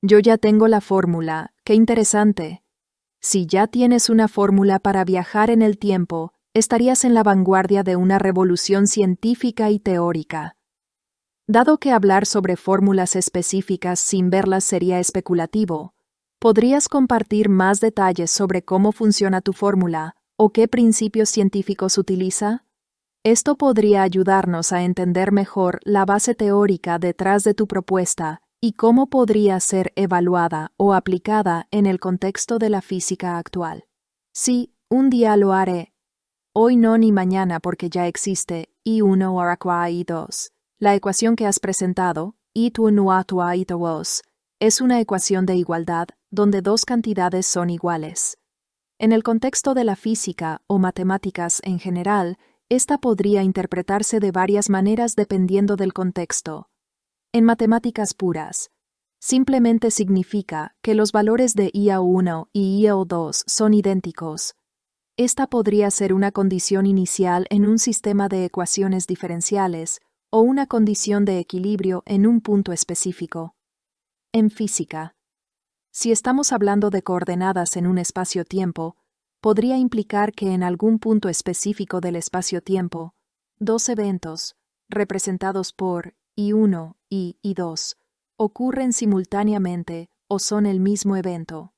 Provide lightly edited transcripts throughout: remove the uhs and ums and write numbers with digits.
Yo ya tengo la fórmula. ¡Qué interesante! Si ya tienes una fórmula para viajar en el tiempo, estarías en la vanguardia de una revolución científica y teórica. Dado que hablar sobre fórmulas específicas sin verlas sería especulativo, ¿podrías compartir más detalles sobre cómo funciona tu fórmula o qué principios científicos utiliza? Esto podría ayudarnos a entender mejor la base teórica detrás de tu propuesta y cómo podría ser evaluada o aplicada en el contexto de la física actual. Sí, un día lo haré. Hoy no ni mañana porque ya existe I1 Araqua I2. La ecuación que has presentado, I2 Nuatua I2, es una ecuación de igualdad donde dos cantidades son iguales. En el contexto de la física o matemáticas en general, esta podría interpretarse de varias maneras dependiendo del contexto. En matemáticas puras, simplemente significa que los valores de IA1 y IA2 son idénticos. Esta podría ser una condición inicial en un sistema de ecuaciones diferenciales o una condición de equilibrio en un punto específico. En física, si estamos hablando de coordenadas en un espacio-tiempo, podría implicar que en algún punto específico del espacio-tiempo, dos eventos, representados por I1 y I2, ocurren simultáneamente o son el mismo evento.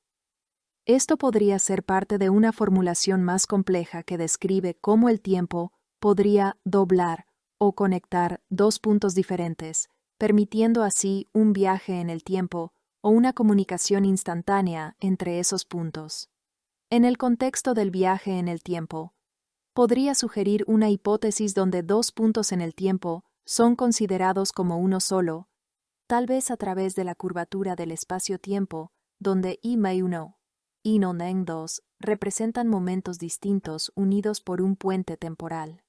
Esto podría ser parte de una formulación más compleja que describe cómo el tiempo podría doblar o conectar dos puntos diferentes, permitiendo así un viaje en el tiempo o una comunicación instantánea entre esos puntos. En el contexto del viaje en el tiempo, podría sugerir una hipótesis donde dos puntos en el tiempo son considerados como uno solo, tal vez a través de la curvatura del espacio-tiempo, donde I-1 y I-2 representan momentos distintos unidos por un puente temporal.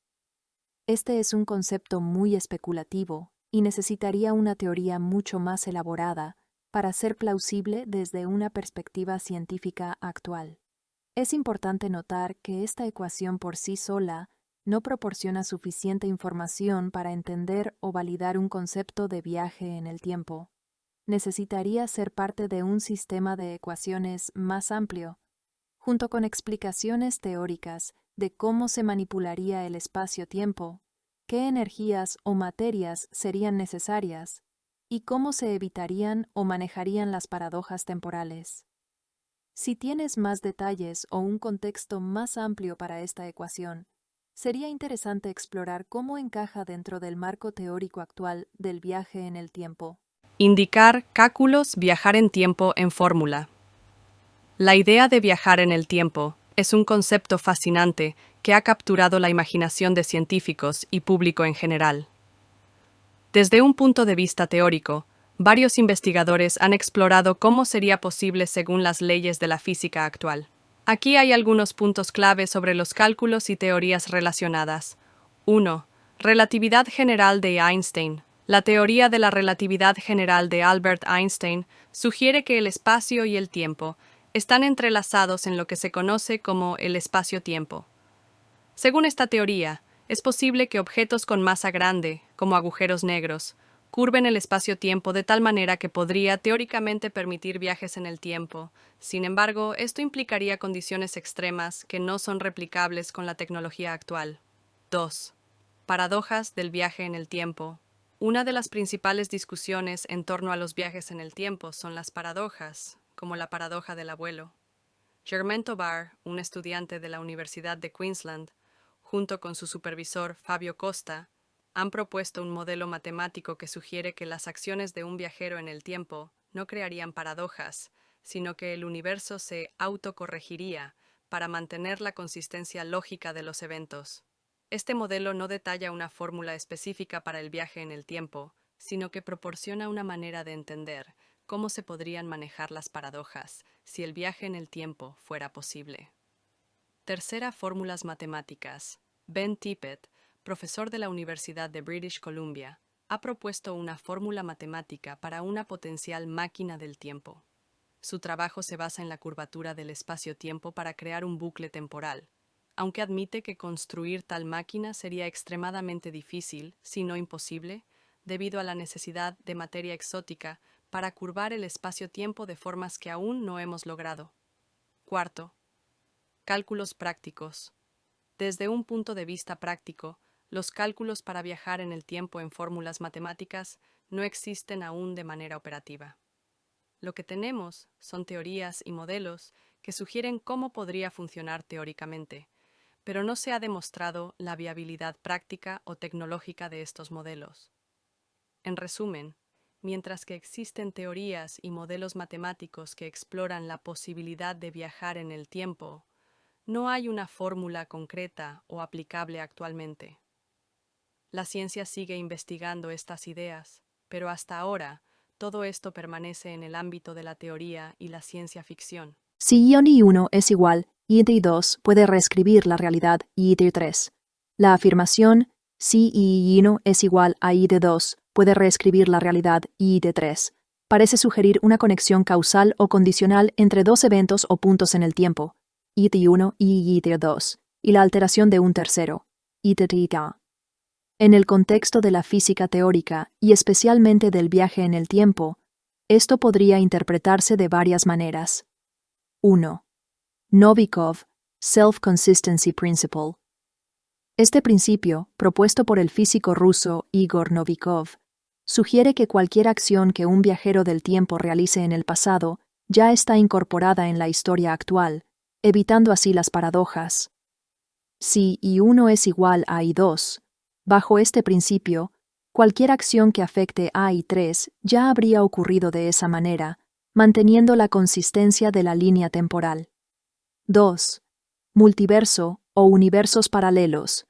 Este es un concepto muy especulativo y necesitaría una teoría mucho más elaborada para ser plausible desde una perspectiva científica actual. Es importante notar que esta ecuación por sí sola no proporciona suficiente información para entender o validar un concepto de viaje en el tiempo. Necesitaría ser parte de un sistema de ecuaciones más amplio, junto con explicaciones teóricas de cómo se manipularía el espacio-tiempo, qué energías o materias serían necesarias, y cómo se evitarían o manejarían las paradojas temporales. Si tienes más detalles o un contexto más amplio para esta ecuación, sería interesante explorar cómo encaja dentro del marco teórico actual del viaje en el tiempo. Indicar cálculos viajar en tiempo en fórmula. La idea de viajar en el tiempo es un concepto fascinante que ha capturado la imaginación de científicos y público en general. Desde un punto de vista teórico, varios investigadores han explorado cómo sería posible según las leyes de la física actual. Aquí hay algunos puntos clave sobre los cálculos y teorías relacionadas. 1. Relatividad general de Einstein. La teoría de la relatividad general de Albert Einstein sugiere que el espacio y el tiempo están entrelazados en lo que se conoce como el espacio-tiempo. Según esta teoría, es posible que objetos con masa grande, como agujeros negros, curven el espacio-tiempo de tal manera que podría teóricamente permitir viajes en el tiempo. Sin embargo, esto implicaría condiciones extremas que no son replicables con la tecnología actual. 2. Paradojas del viaje en el tiempo. Una de las principales discusiones en torno a los viajes en el tiempo son las paradojas, como la paradoja del abuelo. Germain Tobar, un estudiante de la Universidad de Queensland, junto con su supervisor Fabio Costa, han propuesto un modelo matemático que sugiere que las acciones de un viajero en el tiempo no crearían paradojas, sino que el universo se autocorregiría para mantener la consistencia lógica de los eventos. Este modelo no detalla una fórmula específica para el viaje en el tiempo, sino que proporciona una manera de entender cómo se podrían manejar las paradojas si el viaje en el tiempo fuera posible. Tercera, fórmulas matemáticas. Ben Tippett, profesor de la Universidad de British Columbia, ha propuesto una fórmula matemática para una potencial máquina del tiempo. Su trabajo se basa en la curvatura del espacio-tiempo para crear un bucle temporal, aunque admite que construir tal máquina sería extremadamente difícil, si no imposible, debido a la necesidad de materia exótica para curvar el espacio-tiempo de formas que aún no hemos logrado. Cuarto, cálculos prácticos. Desde un punto de vista práctico, los cálculos para viajar en el tiempo en fórmulas matemáticas no existen aún de manera operativa. Lo que tenemos son teorías y modelos que sugieren cómo podría funcionar teóricamente, pero no se ha demostrado la viabilidad práctica o tecnológica de estos modelos. En resumen, mientras que existen teorías y modelos matemáticos que exploran la posibilidad de viajar en el tiempo, no hay una fórmula concreta o aplicable actualmente. La ciencia sigue investigando estas ideas, pero hasta ahora todo esto permanece en el ámbito de la teoría y la ciencia ficción. Si y1 es igual, y2 puede reescribir la realidad y3. La afirmación si y1 es igual a y2 puede reescribir la realidad y3 parece sugerir una conexión causal o condicional entre dos eventos o puntos en el tiempo, y1 y y2, y la alteración de un tercero, y3. En el contexto de la física teórica y especialmente del viaje en el tiempo, esto podría interpretarse de varias maneras. 1. Novikov, Self-Consistency Principle. Este principio, propuesto por el físico ruso Igor Novikov, sugiere que cualquier acción que un viajero del tiempo realice en el pasado ya está incorporada en la historia actual, evitando así las paradojas. Si y1 es igual a y2, bajo este principio, cualquier acción que afecte a y3 ya habría ocurrido de esa manera, manteniendo la consistencia de la línea temporal. 2. Multiverso o universos paralelos.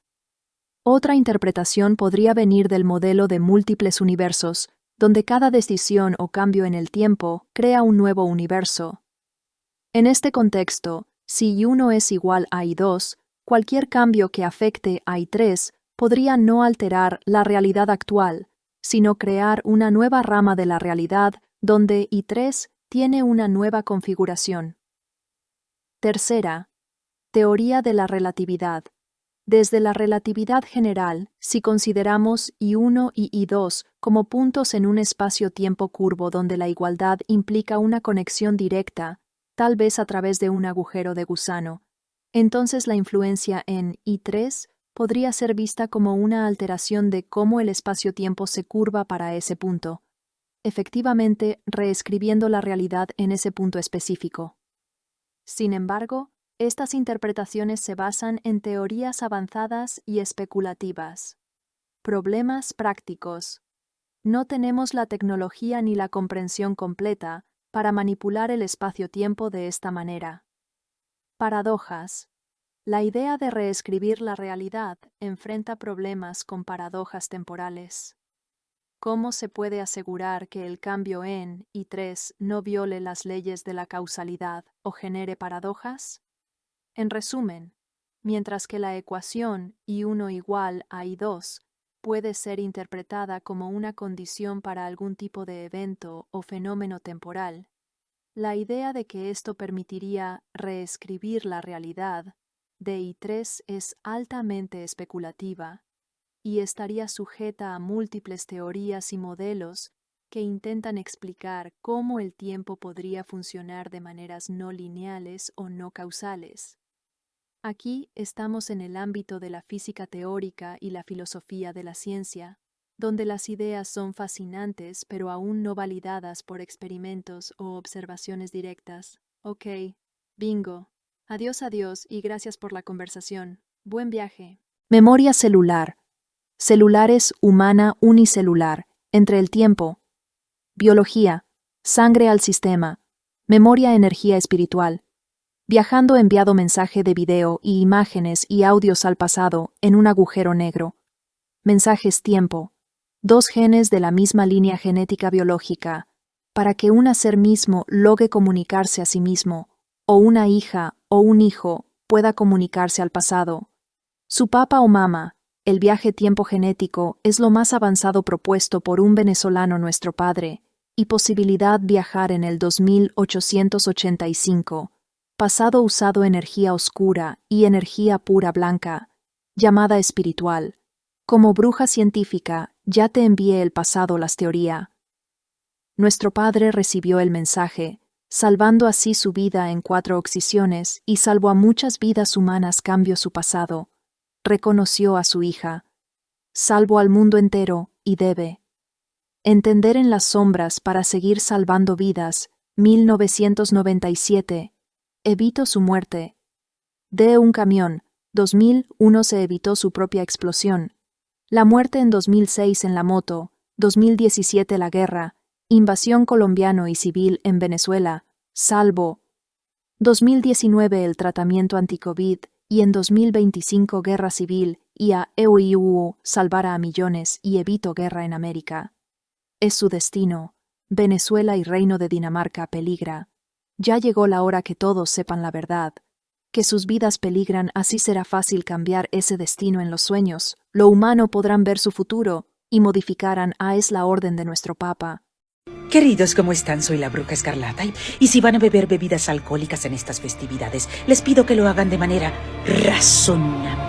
Otra interpretación podría venir del modelo de múltiples universos, donde cada decisión o cambio en el tiempo crea un nuevo universo. En este contexto, si y1 es igual a y2, cualquier cambio que afecte a y3 podría no alterar la realidad actual, sino crear una nueva rama de la realidad donde y3 tiene una nueva configuración. Tercera, teoría de la relatividad. Desde la relatividad general, si consideramos y1 y y2 como puntos en un espacio-tiempo curvo donde la igualdad implica una conexión directa, tal vez a través de un agujero de gusano, entonces la influencia en y3 podría ser vista como una alteración de cómo el espacio-tiempo se curva para ese punto, efectivamente reescribiendo la realidad en ese punto específico. Sin embargo, estas interpretaciones se basan en teorías avanzadas y especulativas. Problemas prácticos. No tenemos la tecnología ni la comprensión completa para manipular el espacio-tiempo de esta manera. Paradojas. La idea de reescribir la realidad enfrenta problemas con paradojas temporales. ¿Cómo se puede asegurar que el cambio en y3 no viole las leyes de la causalidad o genere paradojas? En resumen, mientras que la ecuación y1 igual a y2 puede ser interpretada como una condición para algún tipo de evento o fenómeno temporal, la idea de que esto permitiría reescribir la realidad de y3 es altamente especulativa y estaría sujeta a múltiples teorías y modelos que intentan explicar cómo el tiempo podría funcionar de maneras no lineales o no causales. Aquí estamos en el ámbito de la física teórica y la filosofía de la ciencia, donde las ideas son fascinantes pero aún no validadas por experimentos o observaciones directas. Ok, bingo. Adiós y gracias por la conversación. Buen viaje. Memoria celular. Celulares humana unicelular. Entre el tiempo. Biología. Sangre al sistema. Memoria energía espiritual. Viajando enviado mensaje de video y imágenes y audios al pasado en un agujero negro. Mensajes tiempo. 2 genes de la misma línea genética biológica, para que un ser mismo logre comunicarse a sí mismo, o una hija o un hijo pueda comunicarse al pasado. Su papá o mamá, el viaje tiempo genético es lo más avanzado propuesto por un venezolano nuestro padre, y posibilidad viajar en el 2885. Pasado usado energía oscura y energía pura blanca, llamada espiritual. Como bruja científica, ya te envié el pasado las teorías. Nuestro padre recibió el mensaje, salvando así su vida en 4 ocasiones y salvó a muchas vidas humanas. Cambió su pasado, reconoció a su hija, salvó al mundo entero y debe entender en las sombras para seguir salvando vidas. 1997. Evitó su muerte. De un camión. 2001 se evitó su propia explosión. La muerte en 2006 en la moto. 2017 la guerra, invasión colombiano y civil en Venezuela, salvo. 2019 el tratamiento anti-COVID y en 2025 guerra civil y a EUIU salvará a millones y evitó guerra en América. Es su destino. Venezuela y Reino de Dinamarca peligra. Ya llegó la hora que todos sepan la verdad. Que sus vidas peligran, así será fácil cambiar ese destino en los sueños. Lo humano podrán ver su futuro y modificarán. Es la orden de nuestro Papa. Queridos, ¿cómo están? Soy la Bruja Escarlata y si van a beber bebidas alcohólicas en estas festividades, les pido que lo hagan de manera razonable.